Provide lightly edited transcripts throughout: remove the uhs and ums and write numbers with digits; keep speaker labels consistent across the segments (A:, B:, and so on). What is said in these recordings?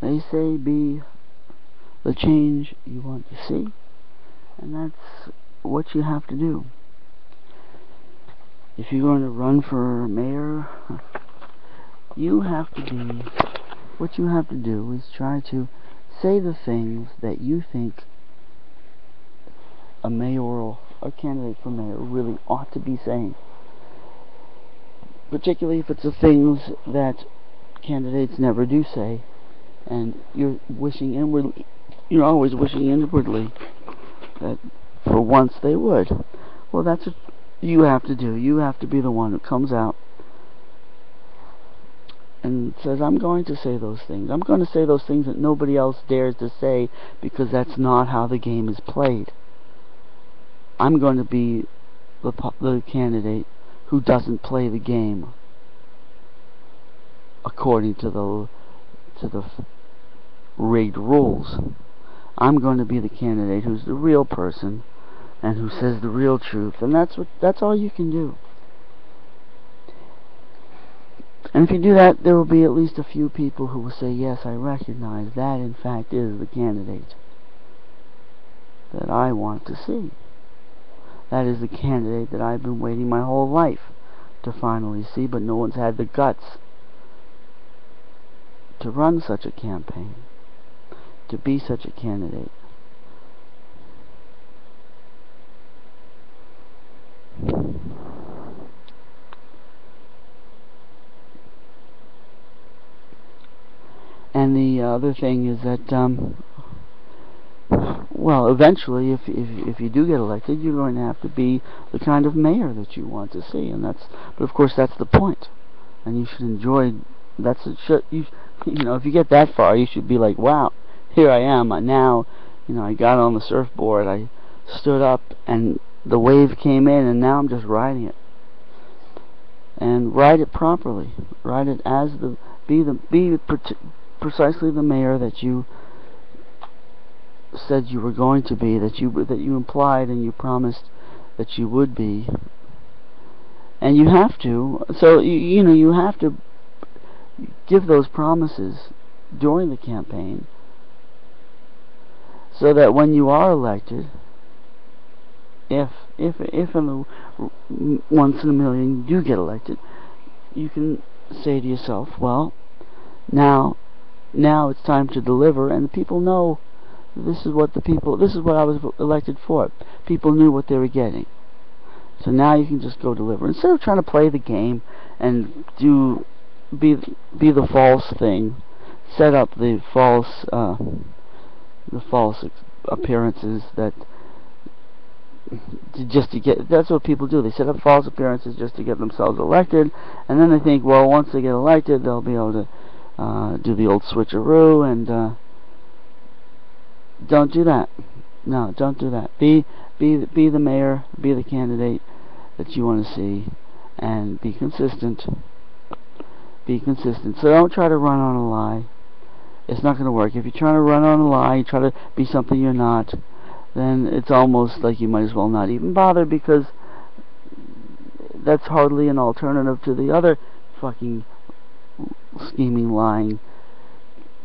A: They say be the change you want to see, and that's what you have to do. If you're going to run for mayor, you have to be, what you have to do is try to say the things that you think a candidate for mayor really ought to be saying. Particularly if it's the things that candidates never do say, and you're always wishing inwardly that for once they would. Well, that's what you have to do. You have to be the one who comes out and says, I'm going to say those things. I'm going to say those things that nobody else dares to say, because that's not how the game is played. I'm going to be the candidate who doesn't play the game according to the rigged rules. I'm going to be the candidate who's the real person and who says the real truth, and that's all you can do. And if you do that, there will be at least a few people who will say, yes, I recognize that in fact is the candidate that I want to see. That is the candidate that I've been waiting my whole life to finally see, but no one's had the guts to run such a campaign, to be such a candidate. And the other thing is that, well, eventually, if you do get elected, you're going to have to be the kind of mayor that you want to see, and but of course that's the point, and you should enjoy. If you get that far, you should be like, wow, here I am. Now, I got on the surfboard, I stood up, and the wave came in, and now I'm just riding it. And ride it properly. Ride it as precisely the mayor that you said you were going to be, that you implied and you promised that you would be. And you have to. So you have to give those promises during the campaign, so that when you are elected, if in the once in a million you do get elected, you can say to yourself, well, now it's time to deliver, and the people know this is what I was elected for. People knew what they were getting. So now you can just go deliver. Instead of trying to play the game and be the false thing, set up the false appearances that's what people do. They set up false appearances just to get themselves elected, and then they think, well, once they get elected, they'll be able to do the old switcheroo, and don't do that. No, don't do that. Be the mayor, be the candidate that you want to see, and be consistent. Be consistent. So don't try to run on a lie. It's not going to work. If you're trying to run on a lie, you try to be something you're not, then it's almost like you might as well not even bother, because that's hardly an alternative to the other fucking scheming, lying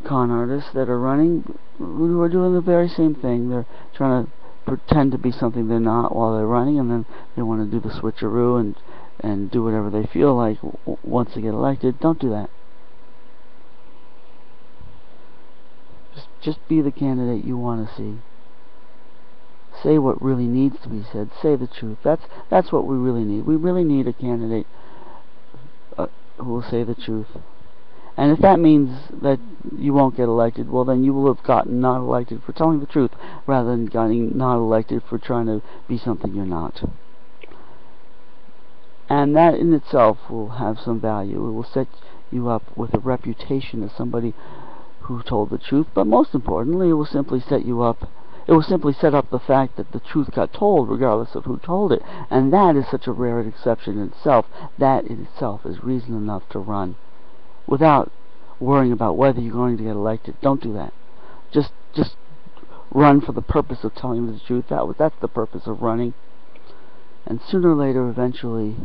A: con artists that are running, who are doing the very same thing. They're trying to pretend to be something they're not while they're running, and then they want to do the switcheroo and do whatever they feel like once they get elected. Don't do that. Just be the candidate you want to see. Say what really needs to be said. Say the truth. That's what we really need. We really need a candidate who will say the truth. And if that means that you won't get elected, well, then you will have gotten not elected for telling the truth, rather than getting not elected for trying to be something you're not. And that in itself will have some value. It will set you up with a reputation as somebody who told the truth, but most importantly, it will simply set you up. It will simply set up the fact that the truth got told, regardless of who told it. And that is such a rare exception in itself. That in itself is reason enough to run, without worrying about whether you're going to get elected. Don't do that. Just run for the purpose of telling the truth. That's the purpose of running. And sooner or later, eventually,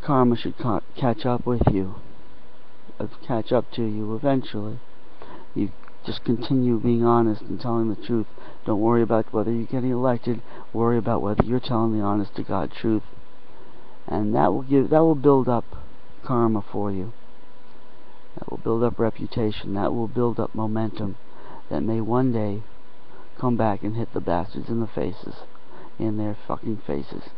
A: karma should catch up with you. catch up to you eventually. You just continue being honest and telling the truth. Don't worry about whether you're getting elected. Worry about whether you're telling the honest to God truth, and that will build up karma for you. That will build up reputation. That will build up momentum that may one day come back and hit the bastards in the faces, in their fucking faces.